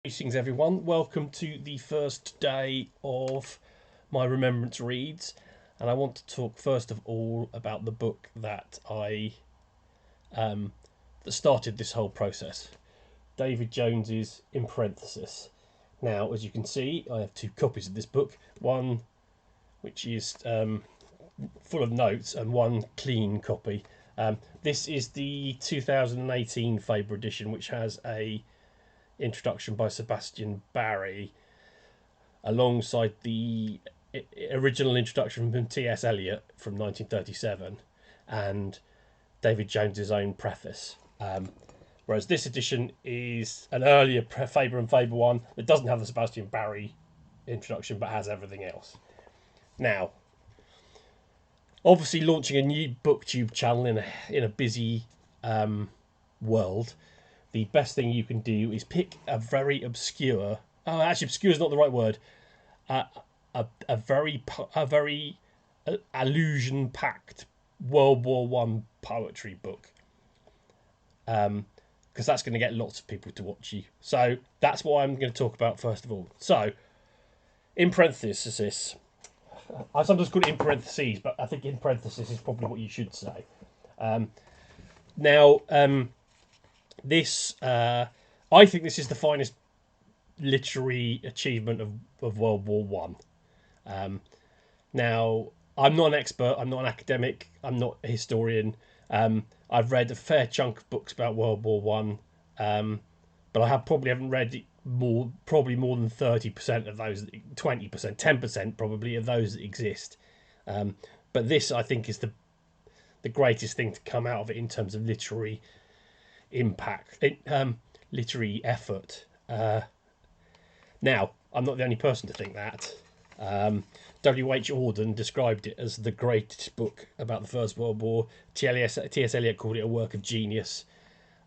Greetings everyone, welcome to the first day of my Remembrance Reads, and I want to talk first of all about the book that that started this whole process, David Jones's In Parenthesis. Now, as you can see, I have two copies of this book, one which is full of notes and one clean copy. This is the 2018 Faber edition, which has a introduction by Sebastian Barry alongside the original introduction from T S Eliot from 1937 and David Jones's own preface. Whereas this edition is an earlier Faber and Faber one that doesn't have the Sebastian Barry introduction but has everything else. Now, obviously launching a new booktube channel in a busy world, the best thing you can do is pick a very obscure. Oh, actually, obscure is not the right word. A very allusion-packed World War One poetry book, because that's going to get lots of people to watch you. So that's what I'm going to talk about first of all. So, in parenthesis, I sometimes call it in parentheses, but I think in parenthesis is probably what you should say. This, I think this is the finest literary achievement of World War One. Now, I'm not an expert, I'm not an academic, I'm not a historian. I've read a fair chunk of books about World War One, but I probably haven't read more than 30% of those, 20%, 10% probably of those that exist. But this, I think, is the greatest thing to come out of it in terms of literary impact, literary effort. Now, I'm not the only person to think that. W H Auden described it as the greatest book about the First World War. T S Eliot called it a work of genius.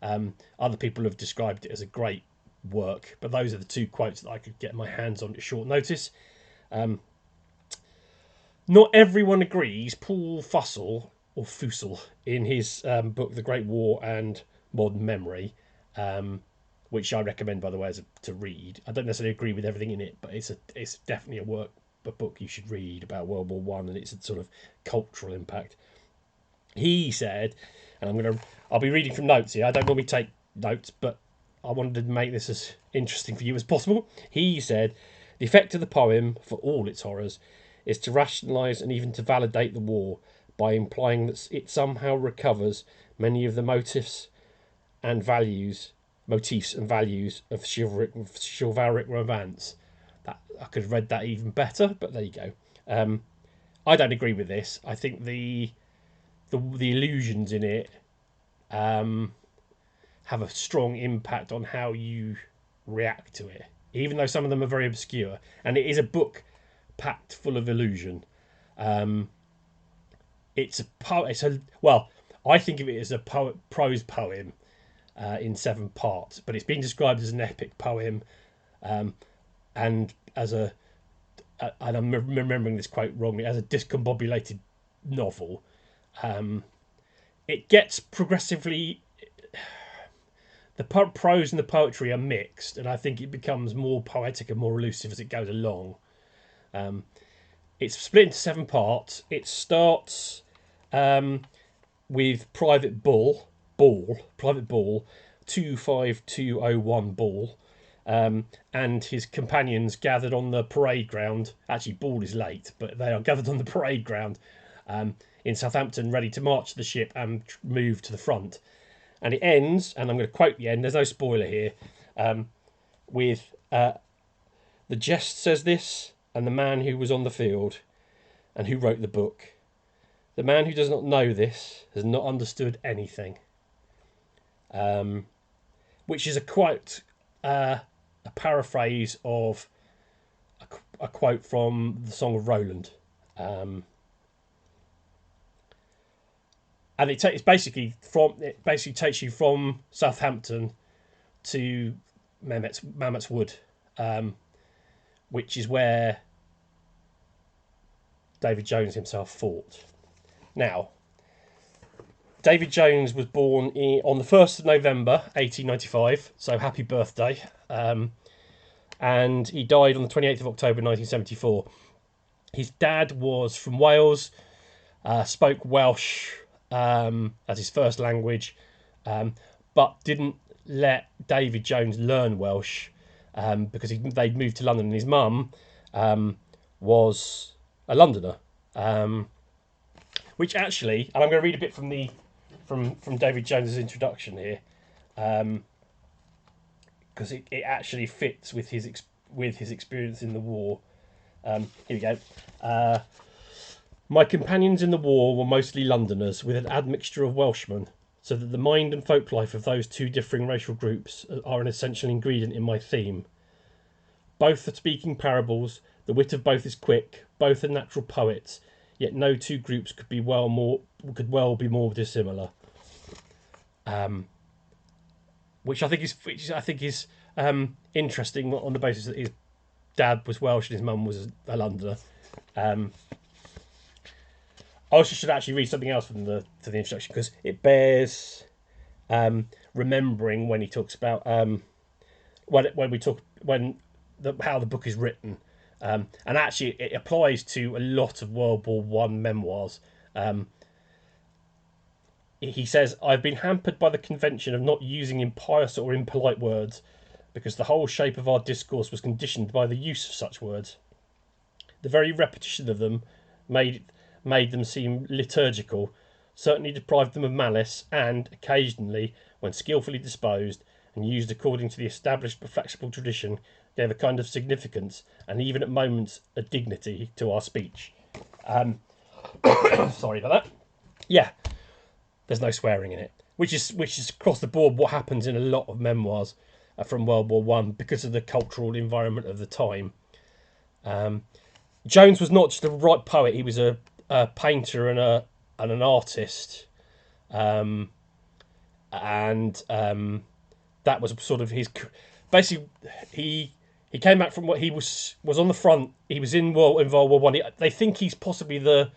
Other people have described it as a great work, but those are the two quotes that I could get my hands on at short notice. Not everyone agrees. Paul Fussell, in his book The Great War and Modern Memory, which I recommend, by the way, to read. I don't necessarily agree with everything in it, but it's definitely a book you should read about World War One and its sort of cultural impact. He said, and I'll be reading from notes here. I don't normally take notes, but I wanted to make this as interesting for you as possible. He said, the effect of the poem, for all its horrors, is to rationalise and even to validate the war by implying that it somehow recovers many of the motifs and values of chivalric romance. That I could have read that even better, but there you go. I don't agree with this. I think the illusions in it have a strong impact on how you react to it, even though some of them are very obscure. And it is a book packed full of illusion. I think of it as a prose poem in 7 parts, but it's been described as an epic poem, and and I'm remembering this quote wrongly, as a discombobulated novel. It gets progressively, the prose and the poetry are mixed, and I think it becomes more poetic and more elusive as it goes along. It's split into 7 parts. It starts with Private Ball 25201 Ball, and his companions gathered on the parade ground. Actually, Ball is late, but they are gathered on the parade ground in Southampton, ready to march the ship and move to the front. And it ends, and I'm going to quote the end, there's no spoiler here, with the jest says this, and the man who was on the field and who wrote the book. The man who does not know this has not understood anything. Which is a quote, a paraphrase of a quote from the Song of Roland. And it takes you from Southampton to Mamet's Wood, which is where David Jones himself fought. Now, David Jones was born on the 1st of November 1895, so happy birthday. and he died on the 28th of October 1974. His dad was from Wales, spoke Welsh as his first language, but didn't let David Jones learn Welsh because they'd moved to London, and his mum was a Londoner. Which actually, and I'm going to read a bit from David Jones's introduction here, because it actually fits with his experience in the war. Here we go. My companions in the war were mostly Londoners, with an admixture of Welshmen, so that the mind and folk life of those two differing racial groups are an essential ingredient in my theme. Both are speaking parables, the wit of both is quick, both are natural poets, yet no two groups could well be more dissimilar. Which I think is interesting on the basis that his dad was Welsh and his mum was a Londoner. I also should actually read something else from the introduction, because it bears remembering when he talks about how the book is written, and actually it applies to a lot of World War One memoirs. He says, "I've been hampered by the convention of not using impious or impolite words, because the whole shape of our discourse was conditioned by the use of such words. The very repetition of them made them seem liturgical, certainly deprived them of malice, and occasionally, when skilfully disposed and used according to the established but flexible tradition, gave a kind of significance, and even at moments a dignity, to our speech." Sorry about that. Yeah, there's no swearing in it, which is across the board what happens in a lot of memoirs from World War One because of the cultural environment of the time. Jones was not just a right poet; he was a painter and an artist, and that was sort of his. Basically, he came back from what he was on the front. He was in World War One. They think he's possibly the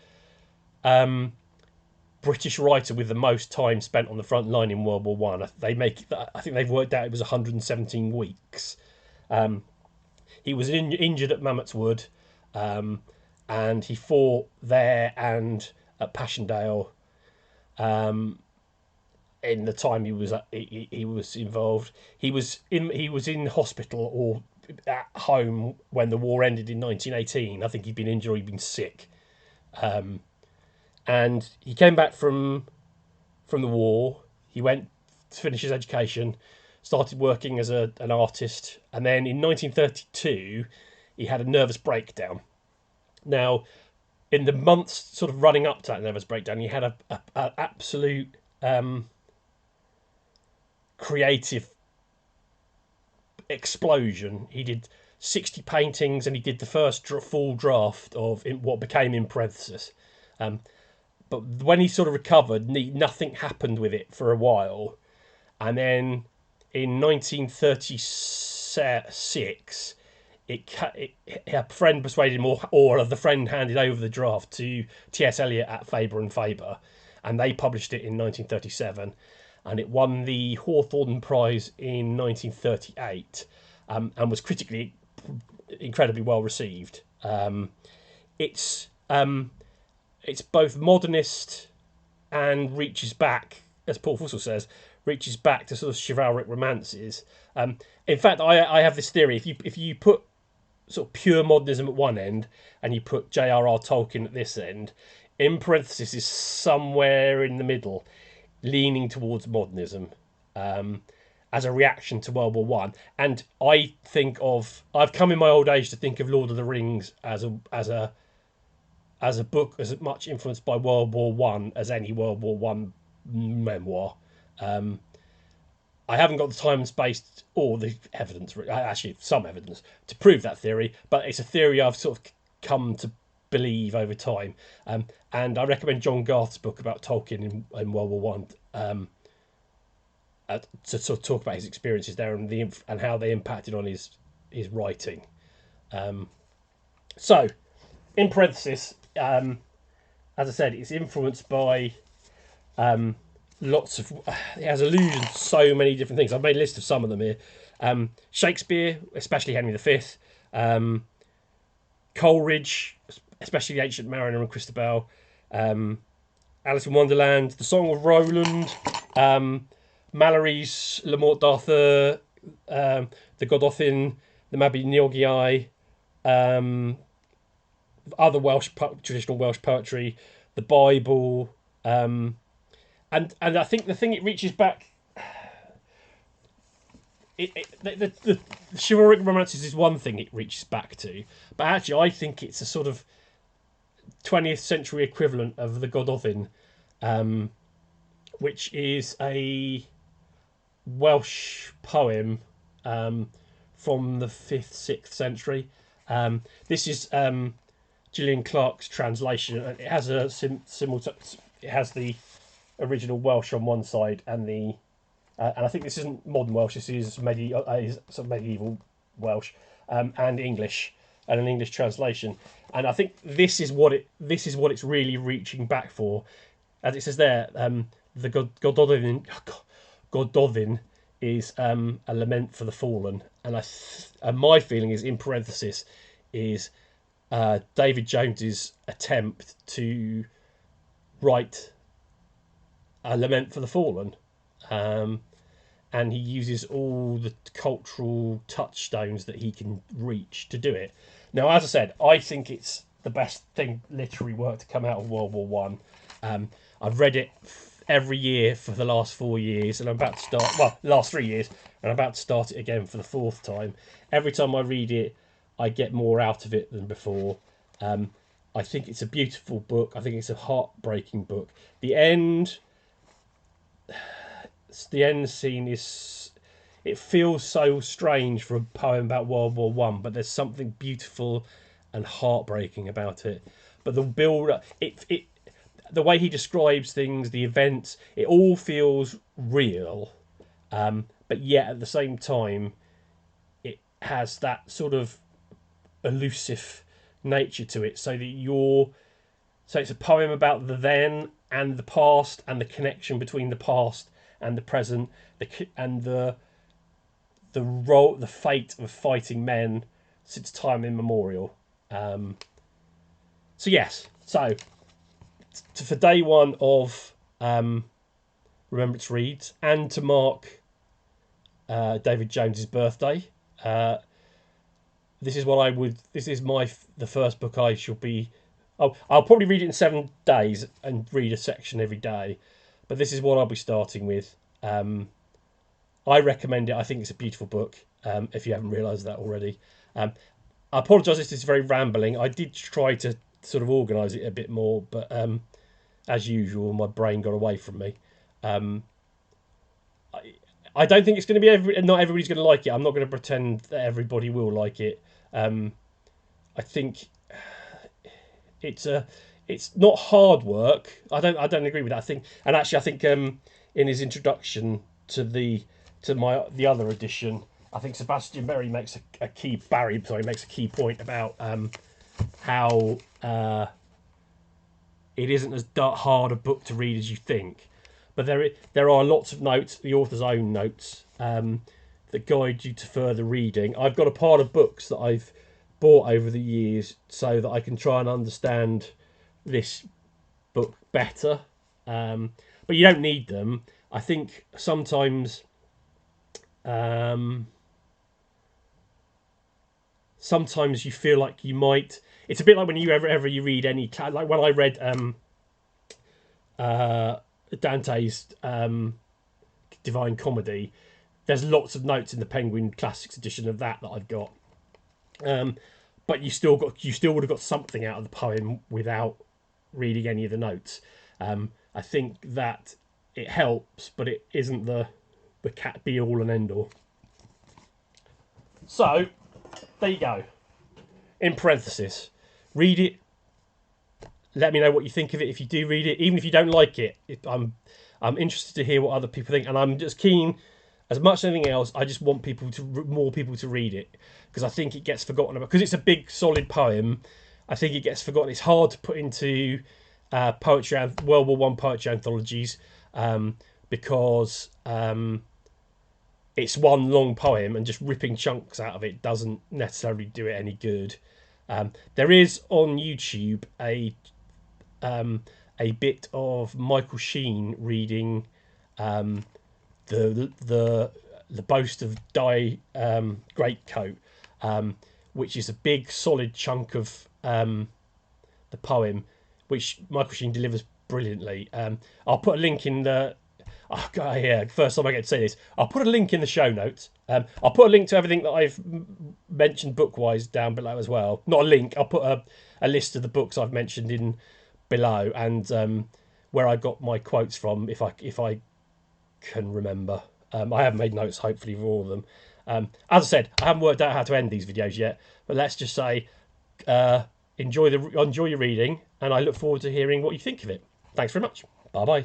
British writer with the most time spent on the front line in World War One. I think they've worked out it was 117 weeks. He was injured at Mamet's Wood, and he fought there and at Passchendaele. In the time he was involved, he was in hospital or at home when the war ended in 1918. I think he'd been injured, he'd been sick, and he came back from the war. He went to finish his education, started working as an artist, and then in 1932 he had a nervous breakdown. Now, in the months sort of running up to that nervous breakdown, he had an absolute creative explosion. He did 60 paintings, and he did the first full draft of what became In Parenthesis. But when he sort of recovered, nothing happened with it for a while. And then in 1936, a friend persuaded him, or the friend handed over the draft to T S Eliot at Faber Faber, and they published it in 1937, and it won the Hawthorne Prize in 1938, and was critically incredibly well received. It's both modernist and reaches back, as Paul Fussell says, reaches back to sort of chivalric romances. In fact, I have this theory: if you put sort of pure modernism at one end and you put J.R.R. Tolkien at this end, In Parenthesis is somewhere in the middle, leaning towards modernism, as a reaction to World War One. And I've come in my old age to think of Lord of the Rings as a book as much influenced by World War One as any World War One memoir. I haven't got the time and space or the evidence, actually some evidence, to prove that theory, but it's a theory I've sort of come to believe over time. And I recommend John Garth's book about Tolkien in World War One, to sort of talk about his experiences there and how they impacted on his writing. So, In Parenthesis, as I said, it's influenced by lots of. It has allusions to so many different things. I've made a list of some of them here. Shakespeare, especially Henry V, Coleridge, especially The Ancient Mariner and Christabel, Alice in Wonderland, The Song of Roland, Malory's Lamort Darthur, the Gododdin, the Mabinogion, other traditional Welsh poetry, the Bible, and I think the thing it reaches back. The chivalric romances is one thing it reaches back to, but actually I think it's a sort of 20th century equivalent of the Gododdin, which is a Welsh poem from the 5th, 6th century. This is Gillian Clarke's translation, and it has a it has the original Welsh on one side and the and I think this isn't modern Welsh. This is medieval Welsh and English, and an English translation. And I think this is what it's really reaching back for, as it says there. The Gododdin is a lament for the fallen, and my feeling is, in parenthesis, is David Jones's attempt to write a lament for the fallen. And he uses all the cultural touchstones that he can reach to do it. Now, as I said, I think it's the best literary work to come out of World War One. I've read it every year for the last 4 years, and I'm about to start. Last 3 years, and I'm about to start it again for the 4th time. Every time I read it, I get more out of it than before. I think it's a beautiful book. I think it's a heartbreaking book. The end scene it feels so strange for a poem about World War One, but there's something beautiful and heartbreaking about it. But the build up, the way he describes things, the events, it all feels real, but yet at the same time it has that sort of elusive nature to it, so it's a poem about the then and the past, and the connection between the past and the present, and the fate of fighting men since time immemorial. For day one of Remembrance Reads, and to mark David Jones's birthday, this is the first book I shall be. I'll probably read it in 7 days and read a section every day, but this is what I'll be starting with. I recommend it. I think it's a beautiful book, if you haven't realised that already. I apologise if this is very rambling. I did try to sort of organise it a bit more, but as usual, my brain got away from me. I don't think it's going to be not everybody's going to like it. I'm not going to pretend that everybody will like it. I think it's not hard work. I don't agree with that. I think in his introduction to the other edition, I think Sebastian Merry makes a key point about how it isn't as hard a book to read as you think. But there are lots of notes, the author's own notes, that guide you to further reading. I've got a pile of books that I've bought over the years so that I can try and understand this book better. But you don't need them. I think sometimes you feel like you might. It's a bit like when you ever you read any, like when I read Dante's Divine Comedy. There's lots of notes in the Penguin Classics edition of that I've got, but you still would have got something out of the poem without reading any of the notes. I think that it helps, but it isn't the be all and end all. So there you go. In parenthesis, read it. Let me know what you think of it if you do read it. Even if you don't like it, I'm interested to hear what other people think, and I'm just keen. As much as anything else, I just want more people to read it, because I think it gets forgotten about. Because it's a big, solid poem, I think it gets forgotten. It's hard to put into World War One poetry anthologies, because it's one long poem, and just ripping chunks out of it doesn't necessarily do it any good. There is on YouTube a bit of Michael Sheen reading the Boast of Die Greatcoat, which is a big solid chunk of the poem, which Michael Sheen delivers brilliantly. I'll put a link in the. Oh God, yeah! First time I get to say this, I'll put a link in the show notes. I'll put a link to everything that I've mentioned book-wise down below as well. Not a link. I'll put a list of the books I've mentioned in below, and where I got my quotes from, if I can remember. I haven't made notes, hopefully, for all of them. As I said, I haven't worked out how to end these videos yet, but let's just say enjoy your reading, and I look forward to hearing what you think of it. Thanks very much. Bye bye.